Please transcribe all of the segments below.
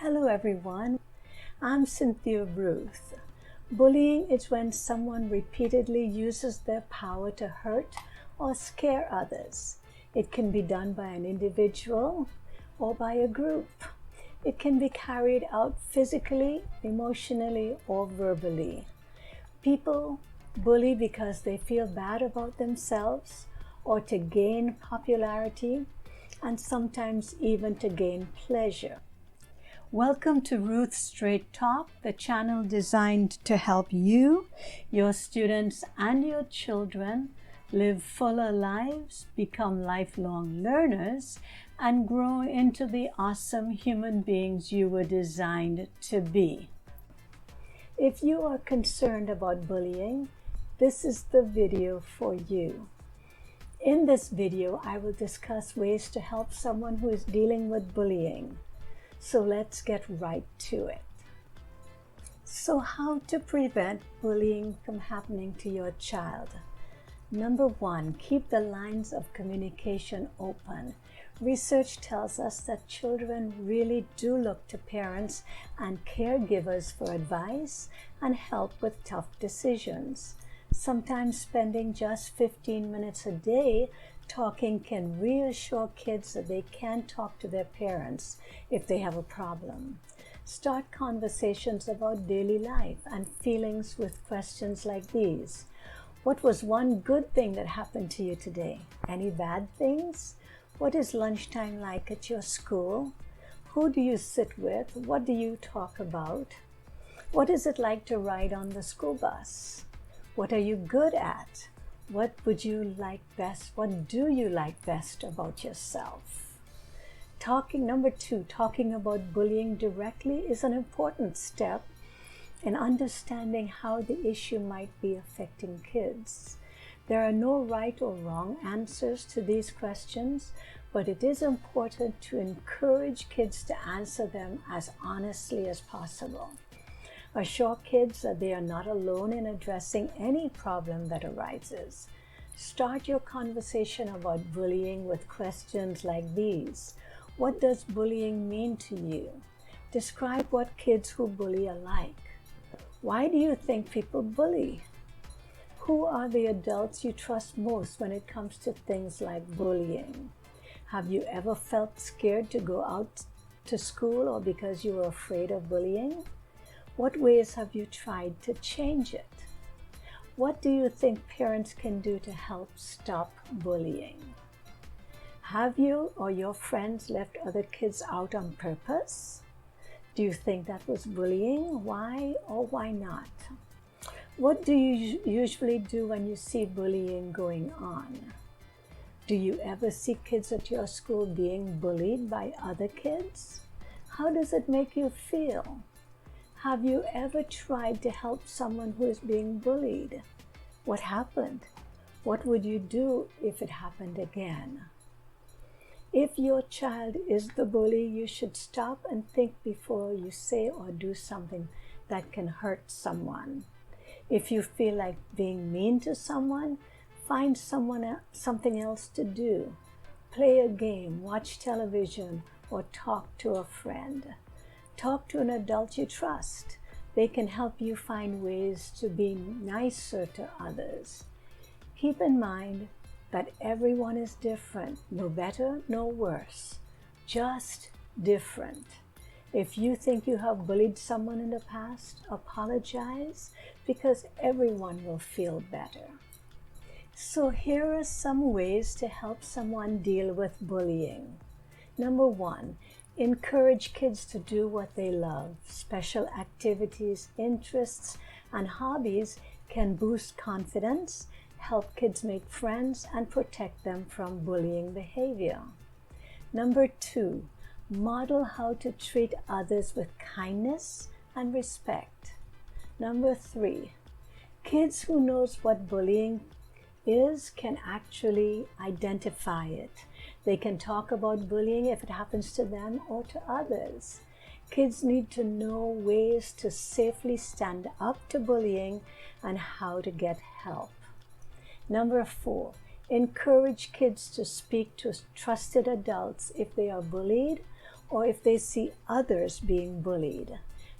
Hello everyone, I'm Cynthia Ruth. Bullying is when someone repeatedly uses their power to hurt or scare others. It can be done by an individual or by a group. It can be carried out physically, emotionally, or verbally. People bully because they feel bad about themselves or to gain popularity, and sometimes even to gain pleasure. Welcome to Ruth's Straight Talk, the channel designed to help you, your students, and your children live fuller lives, become lifelong learners, and grow into the awesome human beings you were designed to be. If you are concerned about bullying, this is the video for you. In this video, I will discuss ways to help someone who is dealing with bullying. So let's get right to it. So how to prevent bullying from happening to your child? Number one, keep the lines of communication open. Research tells us that children really do look to parents and caregivers for advice and help with tough decisions. Sometimes spending just 15 minutes a day talking can reassure kids that they can talk to their parents if they have a problem. Start conversations about daily life and feelings with questions like these. What was one good thing that happened to you today? Any bad things? What is lunchtime like at your school? Who do you sit with? What do you talk about? What is it like to ride on the school bus? What are you good at? What would you like best? What do you like best about yourself? Number two, talking about bullying directly is an important step in understanding how the issue might be affecting kids. There are no right or wrong answers to these questions, but it is important to encourage kids to answer them as honestly as possible. Assure kids that they are not alone in addressing any problem that arises. Start your conversation about bullying with questions like these. What does bullying mean to you? Describe what kids who bully are like. Why do you think people bully? Who are the adults you trust most when it comes to things like bullying? Have you ever felt scared to go out to school or because you were afraid of bullying? What ways have you tried to change it? What do you think parents can do to help stop bullying? Have you or your friends left other kids out on purpose? Do you think that was bullying? Why or why not? What do you usually do when you see bullying going on? Do you ever see kids at your school being bullied by other kids? How does it make you feel? Have you ever tried to help someone who is being bullied? What happened? What would you do if it happened again? If your child is the bully, you should stop and think before you say or do something that can hurt someone. If you feel like being mean to someone, find something else to do. Play a game, watch television, or talk to a friend. Talk to an adult you trust. They can help you find ways to be nicer to others. Keep in mind that everyone is different, no better, no worse, just different. If you think you have bullied someone in the past, apologize, because everyone will feel better. So here are some ways to help someone deal with bullying. Number one, encourage kids to do what they love. Special activities, interests, and hobbies can boost confidence, help kids make friends, and protect them from bullying behavior. Number two, model how to treat others with kindness and respect. Number three, kids who knows what bullying is can actually identify it. They can talk about bullying if it happens to them or to others. Kids need to know ways to safely stand up to bullying and how to get help. Number four, encourage kids to speak to trusted adults if they are bullied or if they see others being bullied.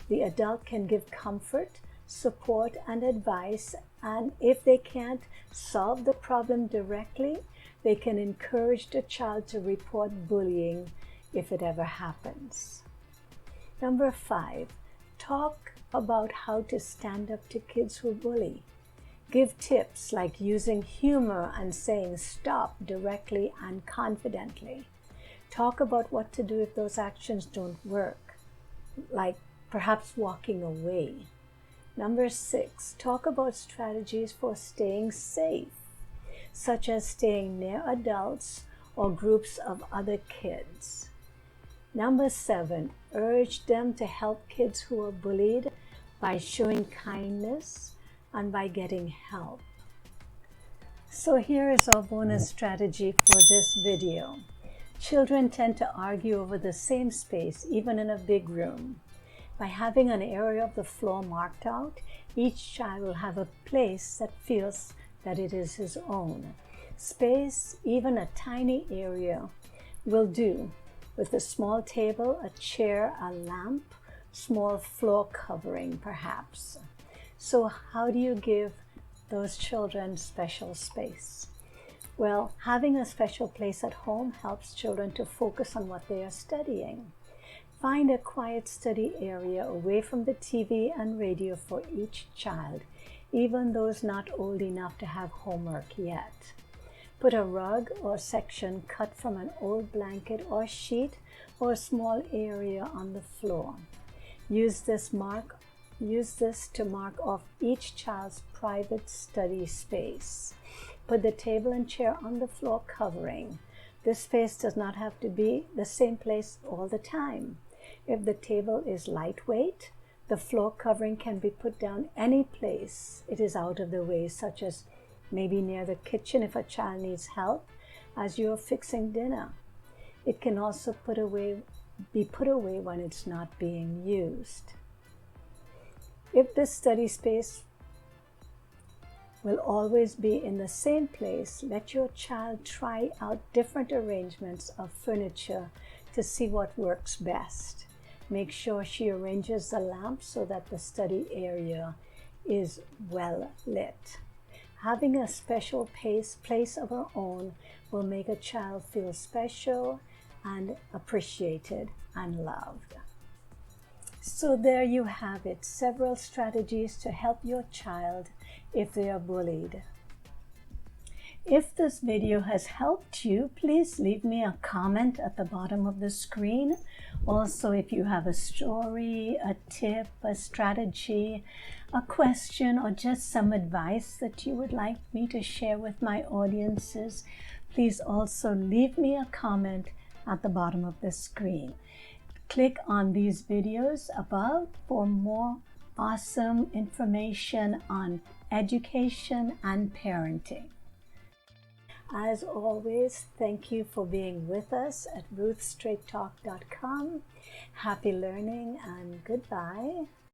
The adult can give comfort, support, and advice, and if they can't solve the problem directly, they can encourage the child to report bullying if it ever happens. Number 5, talk about how to stand up to kids who bully. Give tips like using humor and saying stop directly and confidently. Talk about what to do if those actions don't work, like perhaps walking away. Number 6, talk about strategies for staying safe, such as staying near adults or groups of other kids. Number 7, urge them to help kids who are bullied by showing kindness and by getting help. So here is our bonus strategy for this video. Children tend to argue over the same space, even in a big room. By having an area of the floor marked out, each child will have a place that feels that it is his own. Space, even a tiny area, will do, with a small table, a chair, a lamp, small floor covering perhaps. So how do you give those children special space? Well, having a special place at home helps children to focus on what they are studying. Find a quiet study area away from the TV and radio for each child, even those not old enough to have homework yet. Put a rug or section cut from an old blanket or sheet or a small area on the floor. Use this to mark off each child's private study space. Put the table and chair on the floor covering. This space does not have to be the same place all the time. If the table is lightweight, the floor covering can be put down any place it is out of the way, such as maybe near the kitchen if a child needs help as you are fixing dinner. It can also be put away when it's not being used. If the study space will always be in the same place, let your child try out different arrangements of furniture to see what works best. Make sure she arranges the lamp so that the study area is well lit. Having a special place of her own will make a child feel special and appreciated and loved. So there you have it, several strategies to help your child if they are bullied. If this video has helped you, please leave me a comment at the bottom of the screen. Also, if you have a story, a tip, a strategy, a question, or just some advice that you would like me to share with my audiences, please also leave me a comment at the bottom of the screen. Click on these videos above for more awesome information on education and parenting. As always, thank you for being with us at ruthstraighttalk.com. Happy learning and goodbye.